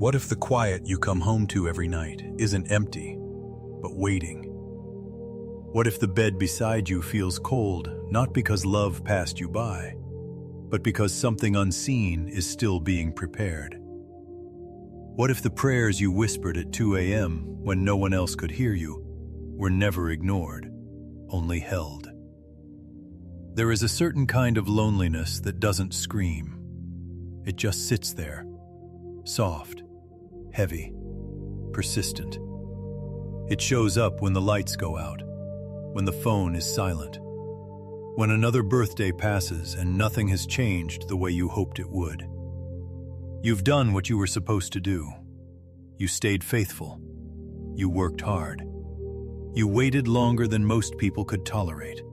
What if the quiet you come home to every night isn't empty, but waiting? What if the bed beside you feels cold, not because love passed you by, but because something unseen is still being prepared? What if the prayers you whispered at 2 a.m. when no one else could hear you were never ignored, only held? There is a certain kind of loneliness that doesn't scream. It just sits there, soft, heavy, persistent. It shows up when the lights go out, when the phone is silent, when another birthday passes and nothing has changed the way you hoped it would. You've done what you were supposed to do. You stayed faithful. You worked hard. You waited longer than most people could tolerate.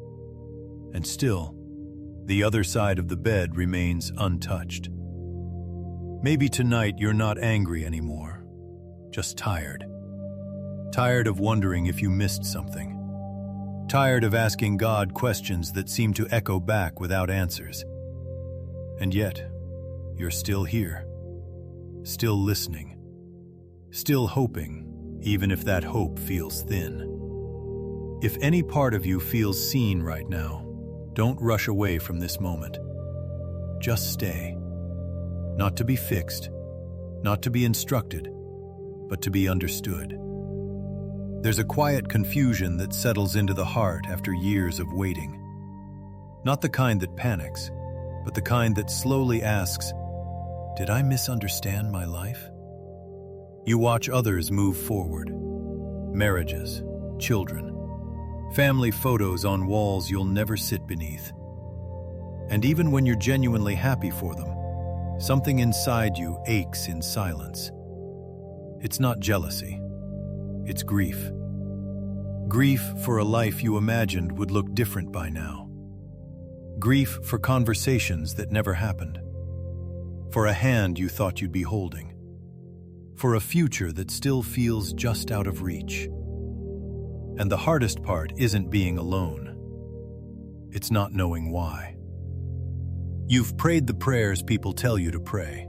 And still, the other side of the bed remains untouched. Maybe tonight you're not angry anymore, just tired. Tired of wondering if you missed something. Tired of asking God questions that seem to echo back without answers. And yet, you're still here, still listening, still hoping, even if that hope feels thin. If any part of you feels seen right now, don't rush away from this moment. Just stay. Not to be fixed, not to be instructed, but to be understood. There's a quiet confusion that settles into the heart after years of waiting. Not the kind that panics, but the kind that slowly asks, "Did I misunderstand my life?" You watch others move forward. Marriages, children, family photos on walls you'll never sit beneath. And even when you're genuinely happy for them, something inside you aches in silence. It's not jealousy. It's grief. Grief for a life you imagined would look different by now. Grief for conversations that never happened. For a hand you thought you'd be holding. For a future that still feels just out of reach. And the hardest part isn't being alone. It's not knowing why. You've prayed the prayers people tell you to pray.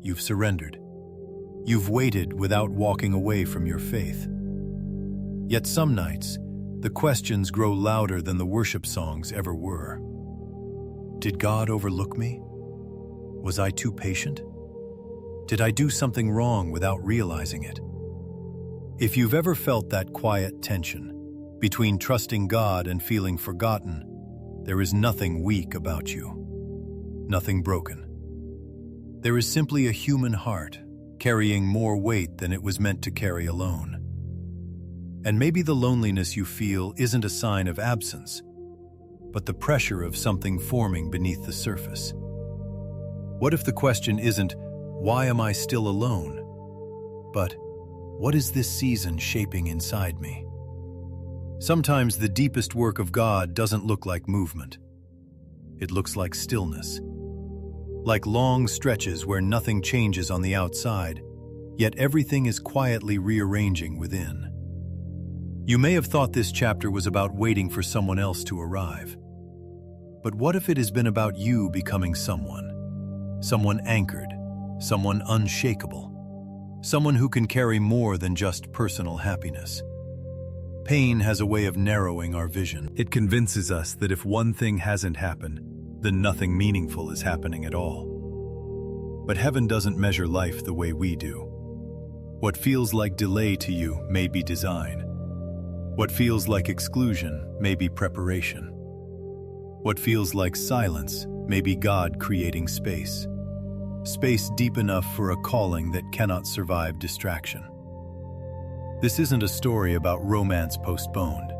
You've surrendered. You've waited without walking away from your faith. Yet some nights, the questions grow louder than the worship songs ever were. Did God overlook me? Was I too patient? Did I do something wrong without realizing it? If you've ever felt that quiet tension between trusting God and feeling forgotten, there is nothing weak about you, nothing broken. There is simply a human heart carrying more weight than it was meant to carry alone. And maybe the loneliness you feel isn't a sign of absence, but the pressure of something forming beneath the surface. What if the question isn't, "Why am I still alone?" but, "What is this season shaping inside me?" Sometimes the deepest work of God doesn't look like movement. It looks like stillness. Like long stretches where nothing changes on the outside, yet everything is quietly rearranging within. You may have thought this chapter was about waiting for someone else to arrive. But what if it has been about you becoming someone? Someone anchored, someone unshakable, someone who can carry more than just personal happiness. Pain has a way of narrowing our vision. It convinces us that if one thing hasn't happened, then nothing meaningful is happening at all. But heaven doesn't measure life the way we do. What feels like delay to you may be design. What feels like exclusion may be preparation. What feels like silence may be God creating space. Space deep enough for a calling that cannot survive distraction. This isn't a story about romance postponed.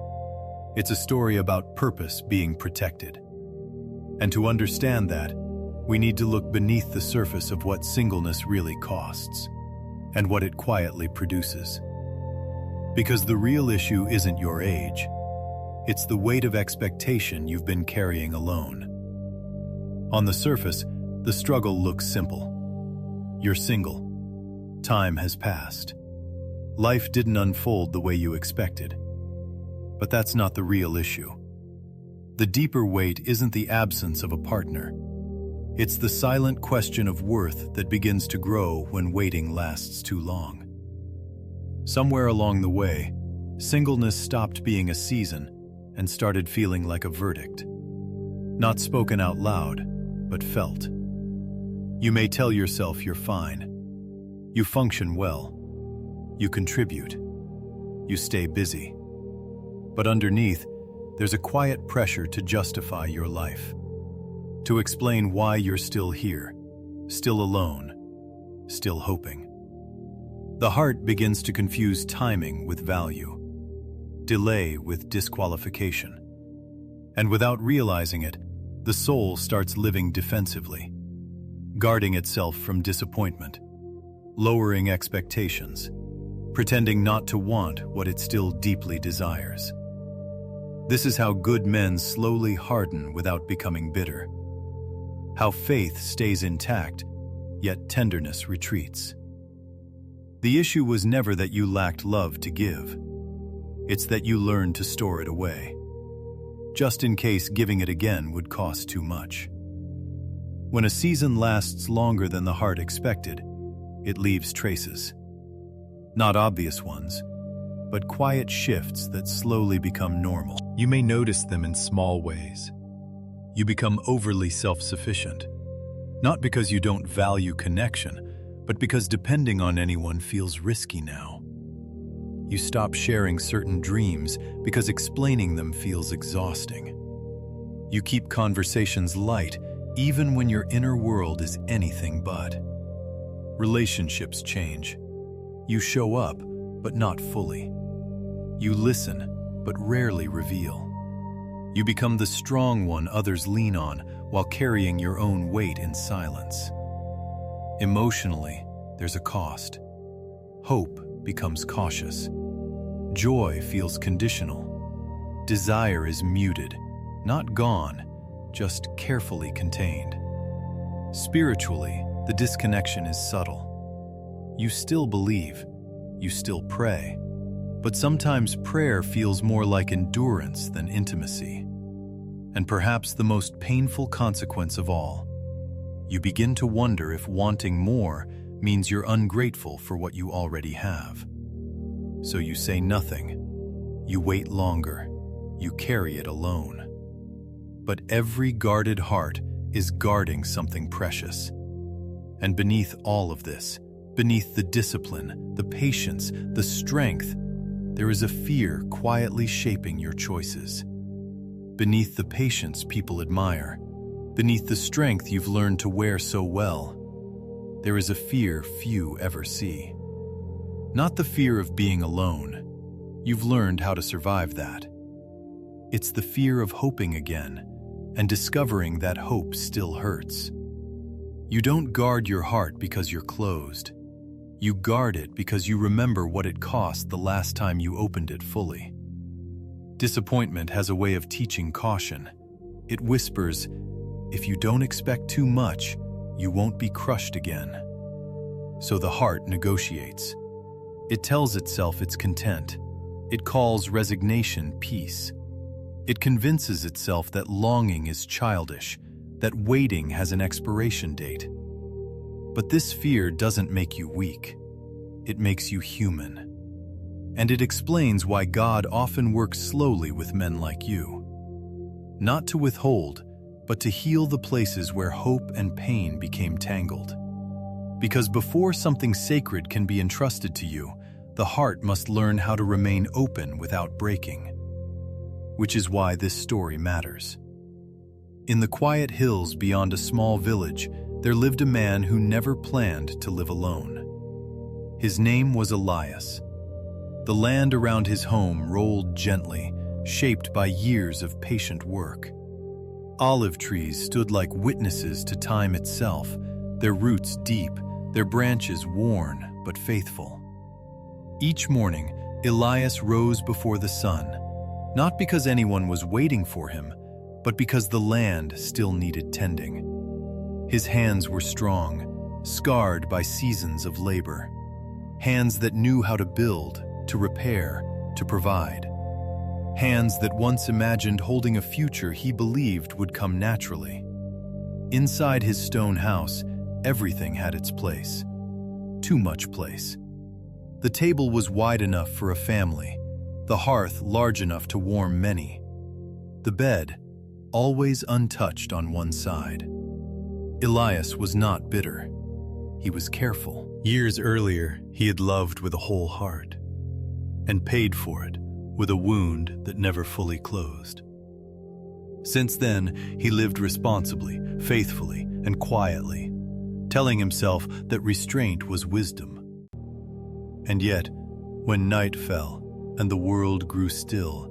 It's a story about purpose being protected. And to understand that, we need to look beneath the surface of what singleness really costs, and what it quietly produces. Because the real issue isn't your age. It's the weight of expectation you've been carrying alone. On the surface, the struggle looks simple. You're single. Time has passed. Life didn't unfold the way you expected. But that's not the real issue. The deeper weight isn't the absence of a partner. It's the silent question of worth that begins to grow when waiting lasts too long. Somewhere along the way, singleness stopped being a season and started feeling like a verdict. Not spoken out loud, but felt. You may tell yourself you're fine. You function well. You contribute. You stay busy. But underneath, there's a quiet pressure to justify your life. To explain why you're still here, still alone, still hoping. The heart begins to confuse timing with value, delay with disqualification. And without realizing it, the soul starts living defensively, guarding itself from disappointment, lowering expectations, pretending not to want what it still deeply desires. This is how good men slowly harden without becoming bitter. How faith stays intact, yet tenderness retreats. The issue was never that you lacked love to give. It's that you learned to store it away, just in case giving it again would cost too much. When a season lasts longer than the heart expected, it leaves traces. Not obvious ones, but quiet shifts that slowly become normal. You may notice them in small ways. You become overly self-sufficient, not because you don't value connection, but because depending on anyone feels risky now. You stop sharing certain dreams because explaining them feels exhausting. You keep conversations light even when your inner world is anything but. Relationships change. You show up, but not fully. You listen, but rarely reveal. You become the strong one others lean on while carrying your own weight in silence. Emotionally, there's a cost. Hope becomes cautious. Joy feels conditional. Desire is muted, not gone, just carefully contained. Spiritually, the disconnection is subtle. You still believe, you still pray, but sometimes prayer feels more like endurance than intimacy. And perhaps the most painful consequence of all, you begin to wonder if wanting more means you're ungrateful for what you already have. So you say nothing. You wait longer. You carry it alone. But every guarded heart is guarding something precious. And beneath all of this, beneath the discipline, the patience, the strength, there is a fear quietly shaping your choices. Beneath the patience people admire, beneath the strength you've learned to wear so well, there is a fear few ever see. Not the fear of being alone. You've learned how to survive that. It's the fear of hoping again and discovering that hope still hurts. You don't guard your heart because you're closed. You guard it because you remember what it cost the last time you opened it fully. Disappointment has a way of teaching caution. It whispers, if you don't expect too much, you won't be crushed again. So the heart negotiates. It tells itself it's content. It calls resignation peace. It convinces itself that longing is childish, that waiting has an expiration date. But this fear doesn't make you weak. It makes you human. And it explains why God often works slowly with men like you. Not to withhold, but to heal the places where hope and pain became tangled. Because before something sacred can be entrusted to you, the heart must learn how to remain open without breaking. Which is why this story matters. In the quiet hills beyond a small village, there lived a man who never planned to live alone. His name was Elias. The land around his home rolled gently, shaped by years of patient work. Olive trees stood like witnesses to time itself, their roots deep, their branches worn but faithful. Each morning, Elias rose before the sun, not because anyone was waiting for him, but because the land still needed tending. His hands were strong, scarred by seasons of labor. Hands that knew how to build, to repair, to provide. Hands that once imagined holding a future he believed would come naturally. Inside his stone house, everything had its place. Too much place. The table was wide enough for a family, the hearth large enough to warm many. The bed, always untouched on one side. Elias was not bitter. He was careful. Years earlier, he had loved with a whole heart, and paid for it with a wound that never fully closed. Since then, he lived responsibly, faithfully, and quietly, telling himself that restraint was wisdom. And yet, when night fell and the world grew still,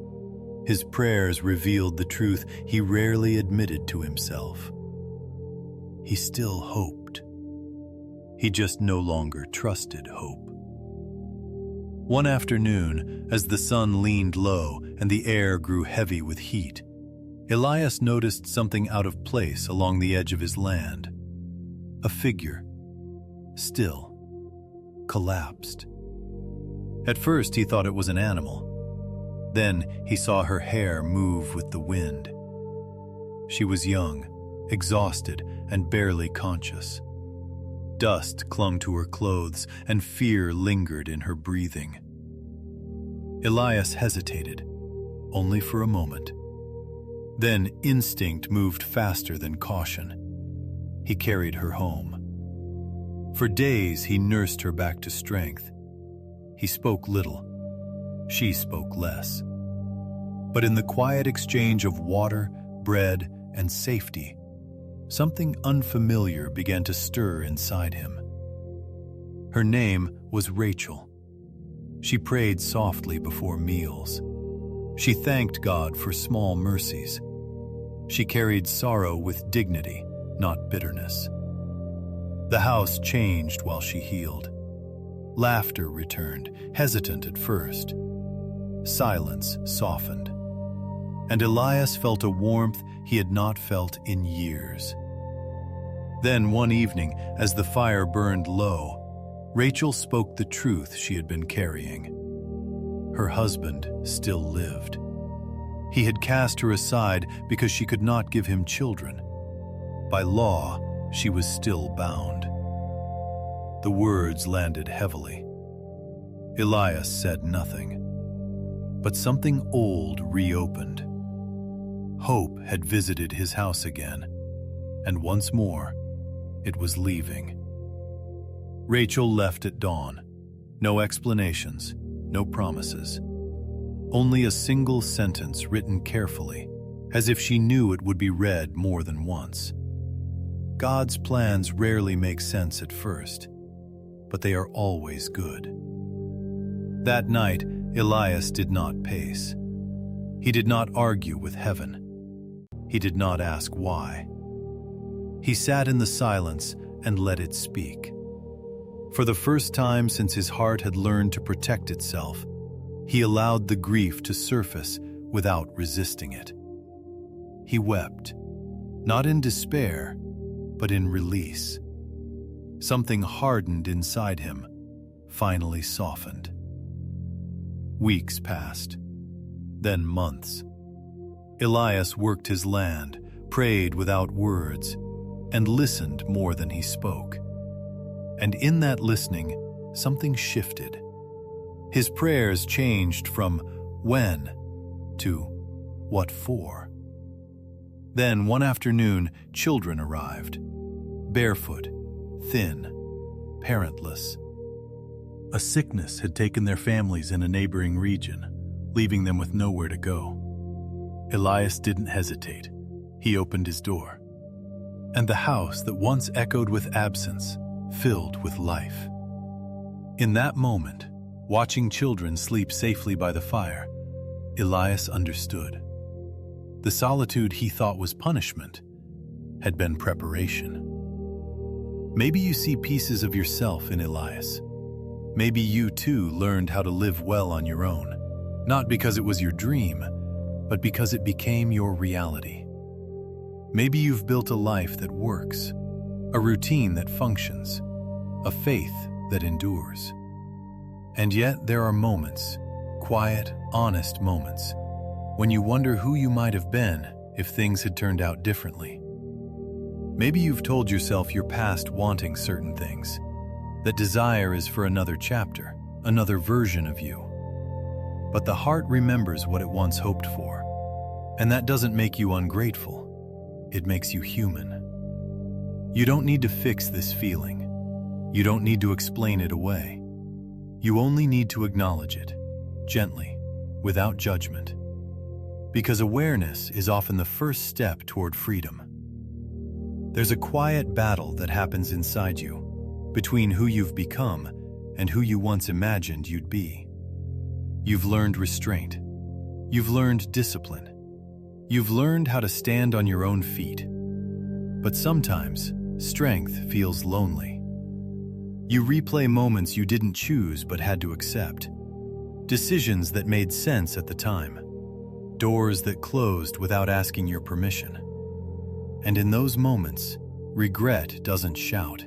his prayers revealed the truth he rarely admitted to himself. He still hoped. He just no longer trusted hope. One afternoon, as the sun leaned low and the air grew heavy with heat, Elias noticed something out of place along the edge of his land. A figure, still, collapsed. At first he thought it was an animal. Then he saw her hair move with the wind. She was young, exhausted, and barely conscious. Dust clung to her clothes, and fear lingered in her breathing. Elias hesitated, only for a moment. Then instinct moved faster than caution. He carried her home. For days he nursed her back to strength. He spoke little. She spoke less. But in the quiet exchange of water, bread, and safety, something unfamiliar began to stir inside him. Her name was Rachel. She prayed softly before meals. She thanked God for small mercies. She carried sorrow with dignity, not bitterness. The house changed while she healed. Laughter returned, hesitant at first. Silence softened. And Elias felt a warmth he had not felt in years. Then one evening, as the fire burned low, Rachel spoke the truth she had been carrying. Her husband still lived. He had cast her aside because she could not give him children. By law, she was still bound. The words landed heavily. Elias said nothing. But something old reopened. Hope had visited his house again, and once more, it was leaving. Rachel left at dawn. No explanations, no promises. Only a single sentence written carefully, as if she knew it would be read more than once. God's plans rarely make sense at first, but they are always good. That night, Elias did not pace. He did not argue with heaven. He did not ask why. He sat in the silence and let it speak. For the first time since his heart had learned to protect itself, he allowed the grief to surface without resisting it. He wept, not in despair, but in release. Something hardened inside him, finally softened. Weeks passed, then months. Elias worked his land, prayed without words, and listened more than he spoke. And in that listening, something shifted. His prayers changed from when to what for. Then one afternoon, children arrived, barefoot, thin, parentless. A sickness had taken their families in a neighboring region, leaving them with nowhere to go. Elias didn't hesitate. He opened his door. And the house that once echoed with absence filled with life. In that moment, watching children sleep safely by the fire, Elias understood. The solitude he thought was punishment had been preparation. Maybe you see pieces of yourself in Elias. Maybe you too learned how to live well on your own, not because it was your dream, but because it became your reality. Maybe you've built a life that works, a routine that functions, a faith that endures. And yet there are moments, quiet, honest moments, when you wonder who you might have been if things had turned out differently. Maybe you've told yourself you're past wanting certain things, that desire is for another chapter, another version of you. But the heart remembers what it once hoped for, and that doesn't make you ungrateful. It makes you human. You don't need to fix this feeling. You don't need to explain it away. You only need to acknowledge it, gently, without judgment. Because awareness is often the first step toward freedom. There's a quiet battle that happens inside you, between who you've become and who you once imagined you'd be. You've learned restraint. You've learned discipline. You've learned how to stand on your own feet. But sometimes, strength feels lonely. You replay moments you didn't choose but had to accept. Decisions that made sense at the time. Doors that closed without asking your permission. And in those moments, regret doesn't shout.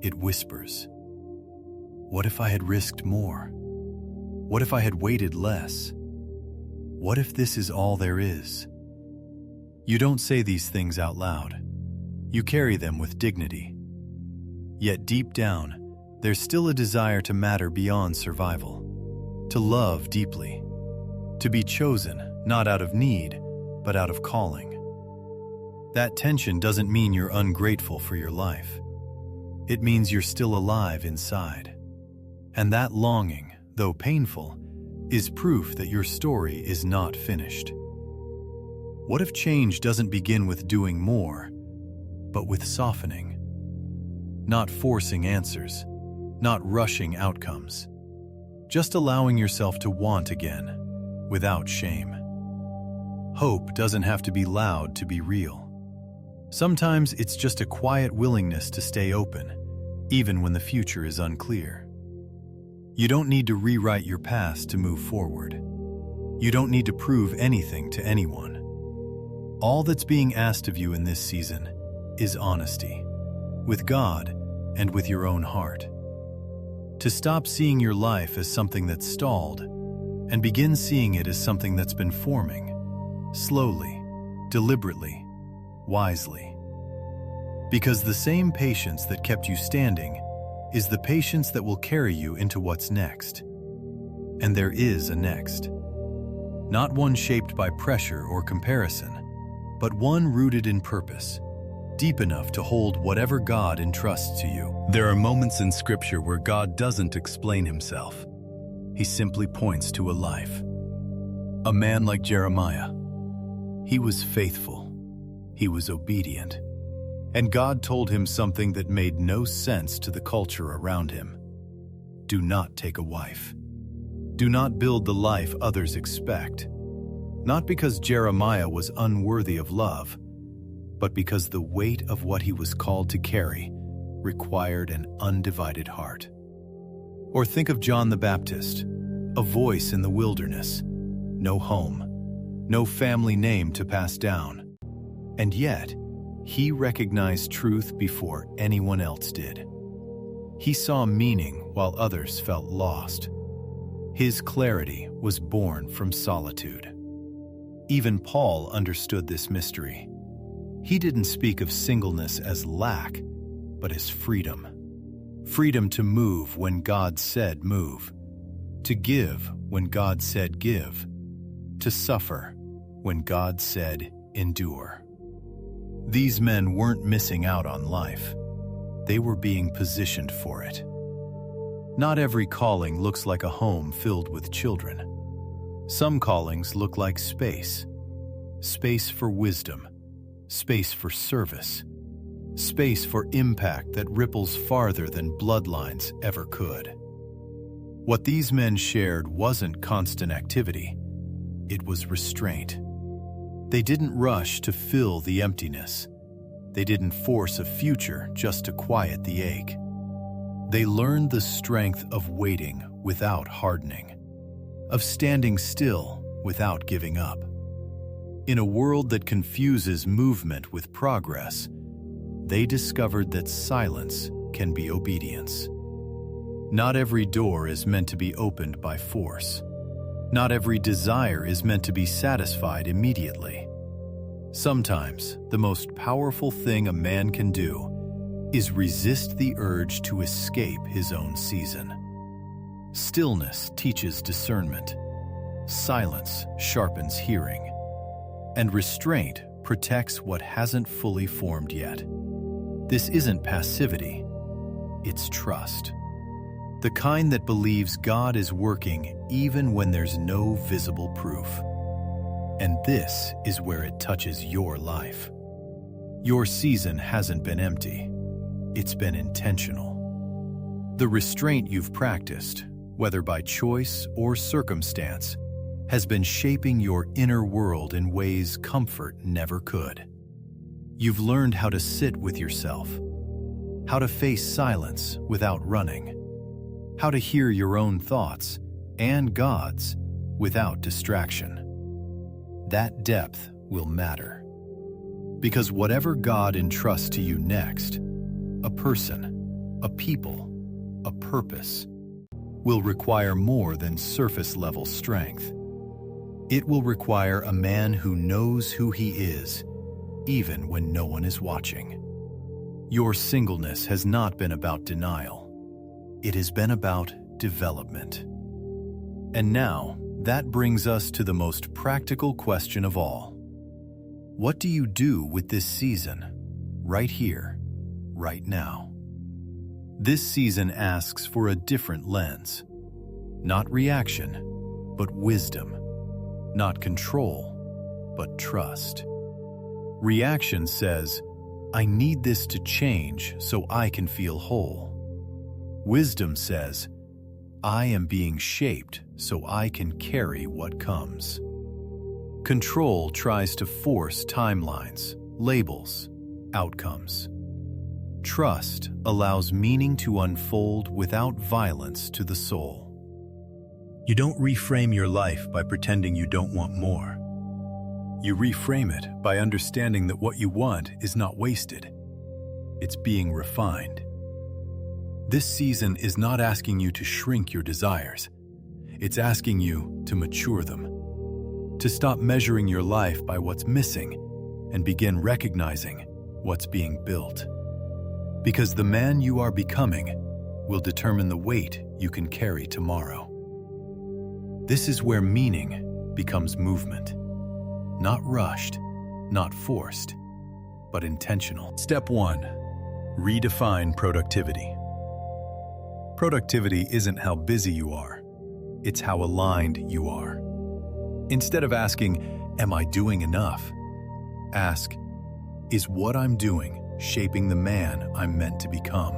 It whispers. What if I had risked more? What if I had waited less? What if this is all there is? You don't say these things out loud. You carry them with dignity. Yet deep down, there's still a desire to matter beyond survival, to love deeply, to be chosen not out of need, but out of calling. That tension doesn't mean you're ungrateful for your life. It means you're still alive inside. And that longing, though painful, is proof that your story is not finished. What if change doesn't begin with doing more, but with softening? Not forcing answers, not rushing outcomes, just allowing yourself to want again, without shame. Hope doesn't have to be loud to be real. Sometimes it's just a quiet willingness to stay open, even when the future is unclear. You don't need to rewrite your past to move forward. You don't need to prove anything to anyone. All that's being asked of you in this season is honesty, with God and with your own heart. To stop seeing your life as something that's stalled and begin seeing it as something that's been forming, slowly, deliberately, wisely. Because the same patience that kept you standing is the patience that will carry you into what's next. And there is a next. Not one shaped by pressure or comparison, but one rooted in purpose, deep enough to hold whatever God entrusts to you. There are moments in Scripture where God doesn't explain himself. He simply points to a life. A man like Jeremiah. He was faithful. He was obedient. And God told him something that made no sense to the culture around him. Do not take a wife. Do not build the life others expect. Not because Jeremiah was unworthy of love, but because the weight of what he was called to carry required an undivided heart. Or think of John the Baptist, a voice in the wilderness, no home, no family name to pass down. And yet, he recognized truth before anyone else did. He saw meaning while others felt lost. His clarity was born from solitude. Even Paul understood this mystery. He didn't speak of singleness as lack, but as freedom. Freedom to move when God said move, to give when God said give, to suffer when God said endure. These men weren't missing out on life. They were being positioned for it. Not every calling looks like a home filled with children. Some callings look like space. Space for wisdom. Space for service. Space for impact that ripples farther than bloodlines ever could. What these men shared wasn't constant activity. It was restraint. They didn't rush to fill the emptiness. They didn't force a future just to quiet the ache. They learned the strength of waiting without hardening, of standing still without giving up. In a world that confuses movement with progress, they discovered that silence can be obedience. Not every door is meant to be opened by force. Not every desire is meant to be satisfied immediately. Sometimes, the most powerful thing a man can do is resist the urge to escape his own season. Stillness teaches discernment, silence sharpens hearing, and restraint protects what hasn't fully formed yet. This isn't passivity, it's trust. The kind that believes God is working even when there's no visible proof. And this is where it touches your life. Your season hasn't been empty. It's been intentional. The restraint you've practiced, whether by choice or circumstance, has been shaping your inner world in ways comfort never could. You've learned how to sit with yourself, how to face silence without running, how to hear your own thoughts and God's without distraction. That depth will matter. Because whatever God entrusts to you next, a person, a people, a purpose, will require more than surface-level strength. It will require a man who knows who he is, even when no one is watching. Your singleness has not been about denial. It has been about development. And now, that brings us to the most practical question of all. What do you do with this season, right here, right now? This season asks for a different lens. Not reaction, but wisdom. Not control, but trust. Reaction says, I need this to change so I can feel whole. Wisdom says, I am being shaped so I can carry what comes. Control tries to force timelines, labels, outcomes. Trust allows meaning to unfold without violence to the soul. You don't reframe your life by pretending you don't want more. You reframe it by understanding that what you want is not wasted. It's being refined. This season is not asking you to shrink your desires. It's asking you to mature them, to stop measuring your life by what's missing and begin recognizing what's being built. Because the man you are becoming will determine the weight you can carry tomorrow. This is where meaning becomes movement. Not rushed, not forced, but intentional. Step 1. Redefine productivity. Productivity isn't how busy you are, it's how aligned you are. Instead of asking, am I doing enough? Ask, is what I'm doing shaping the man I'm meant to become?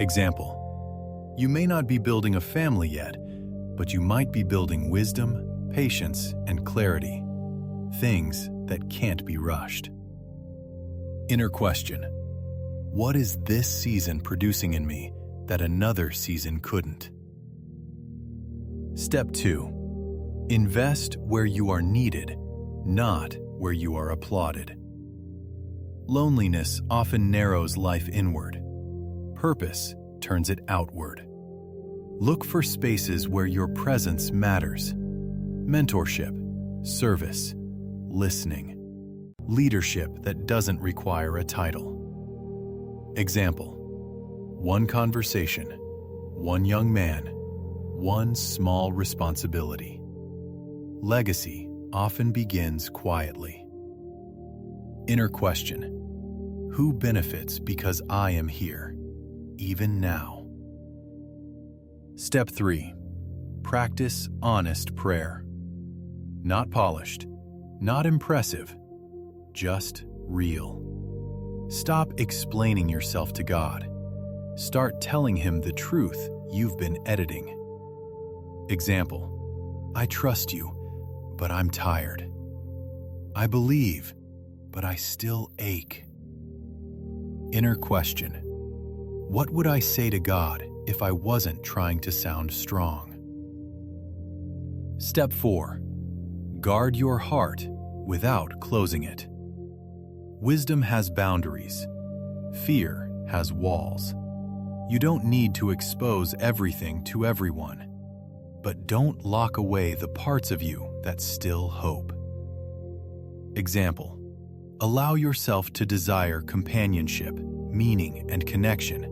Example, you may not be building a family yet, but you might be building wisdom, patience, and clarity, things that can't be rushed. Inner question, what is this season producing in me that another season couldn't? Step 2. Invest where you are needed, not where you are applauded. Loneliness often narrows life inward. Purpose turns it outward. Look for spaces where your presence matters. Mentorship, service, listening, leadership that doesn't require a title. Example, one conversation, one young man, one small responsibility. Legacy often begins quietly. Inner question, who benefits because I am here, even now? Step 3. Practice honest prayer. Not polished, not impressive, just real. Stop explaining yourself to God. Start telling Him the truth you've been editing. Example, I trust you, but I'm tired. I believe, but I still ache. Inner question, what would I say to God if I wasn't trying to sound strong? Step 4. Guard your heart without closing it. Wisdom has boundaries. Fear has walls. You don't need to expose everything to everyone, but don't lock away the parts of you that still hope. Example: allow yourself to desire companionship, meaning, and connection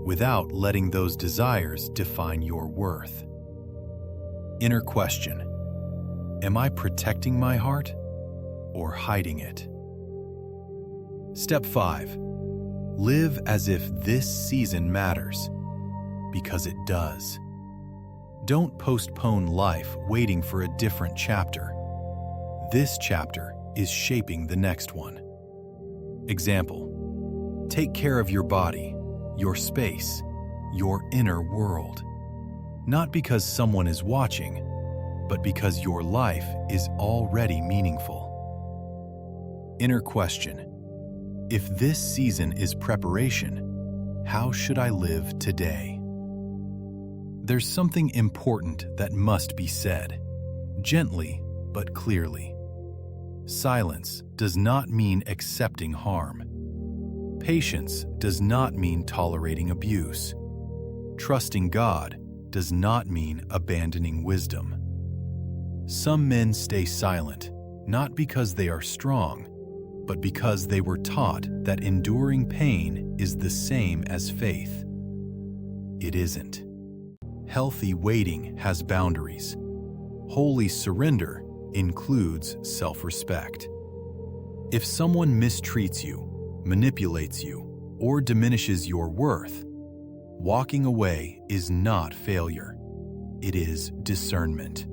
without letting those desires define your worth. Inner question: am I protecting my heart or hiding it? Step 5. Live as if this season matters, because it does. Don't postpone life waiting for a different chapter. This chapter is shaping the next one. Example: take care of your body, your space, your inner world. Not because someone is watching, but because your life is already meaningful. Inner question: if this season is preparation, how should I live today? There's something important that must be said, gently but clearly. Silence does not mean accepting harm. Patience does not mean tolerating abuse. Trusting God does not mean abandoning wisdom. Some men stay silent, not because they are strong, but because they were taught that enduring pain is the same as faith. It isn't. Healthy waiting has boundaries. Holy surrender includes self-respect. If someone mistreats you, manipulates you, or diminishes your worth, walking away is not failure. It is discernment.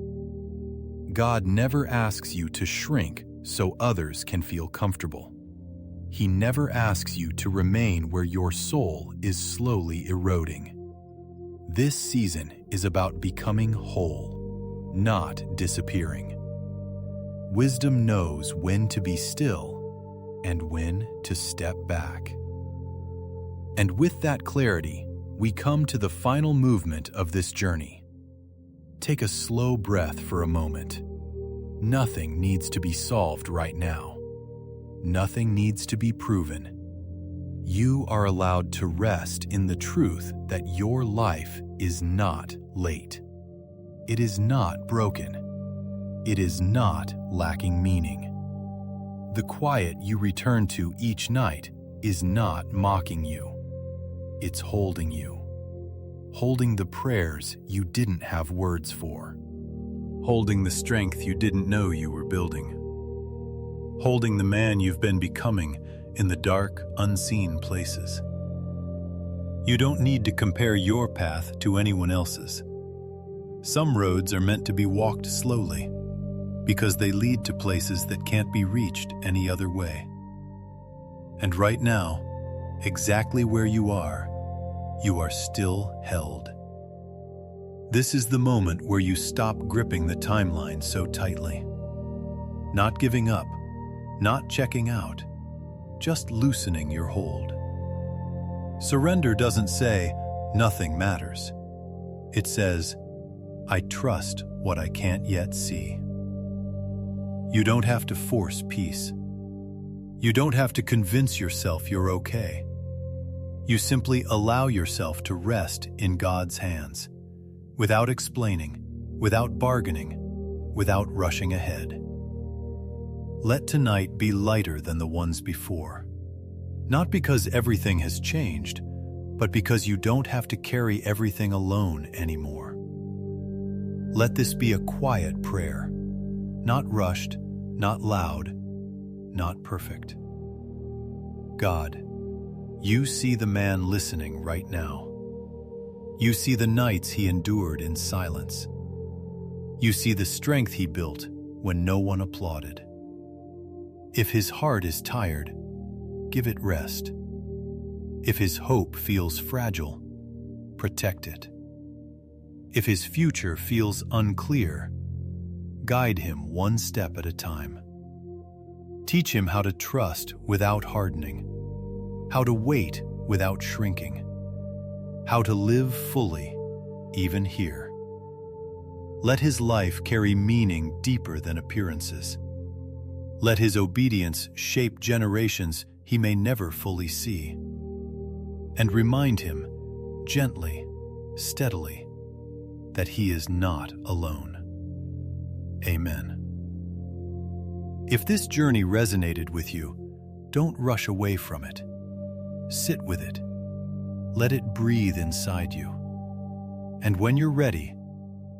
God never asks you to shrink so others can feel comfortable. He never asks you to remain where your soul is slowly eroding. This season is about becoming whole, not disappearing. Wisdom knows when to be still and when to step back. And with that clarity, we come to the final movement of this journey. Take a slow breath for a moment. Nothing needs to be solved right now. Nothing needs to be proven. You are allowed to rest in the truth that your life is not late. It is not broken. It is not lacking meaning. The quiet you return to each night is not mocking you. It's holding you. Holding the prayers you didn't have words for. Holding the strength you didn't know you were building. Holding the man you've been becoming in the dark, unseen places. You don't need to compare your path to anyone else's. Some roads are meant to be walked slowly, because they lead to places that can't be reached any other way. And right now, exactly where you are still held. This is the moment where you stop gripping the timeline so tightly. Not giving up, not checking out, just loosening your hold. Surrender doesn't say, nothing matters. It says, I trust what I can't yet see. You don't have to force peace. You don't have to convince yourself you're okay. You simply allow yourself to rest in God's hands, without explaining, without bargaining, without rushing ahead. Let tonight be lighter than the ones before. Not because everything has changed, but because you don't have to carry everything alone anymore. Let this be a quiet prayer, not rushed, not loud, not perfect. God, you see the man listening right now. You see the nights he endured in silence. You see the strength he built when no one applauded. If his heart is tired, give it rest. If his hope feels fragile, protect it. If his future feels unclear, guide him one step at a time. Teach him how to trust without hardening, how to wait without shrinking, how to live fully, even here. Let his life carry meaning deeper than appearances. Let his obedience shape generations he may never fully see. And remind him, gently, steadily, that he is not alone. Amen. If this journey resonated with you, don't rush away from it. Sit with it. Let it breathe inside you. And when you're ready,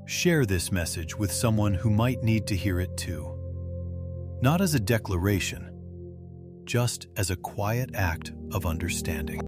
share this message with someone who might need to hear it too. Not as a declaration, just as a quiet act of understanding.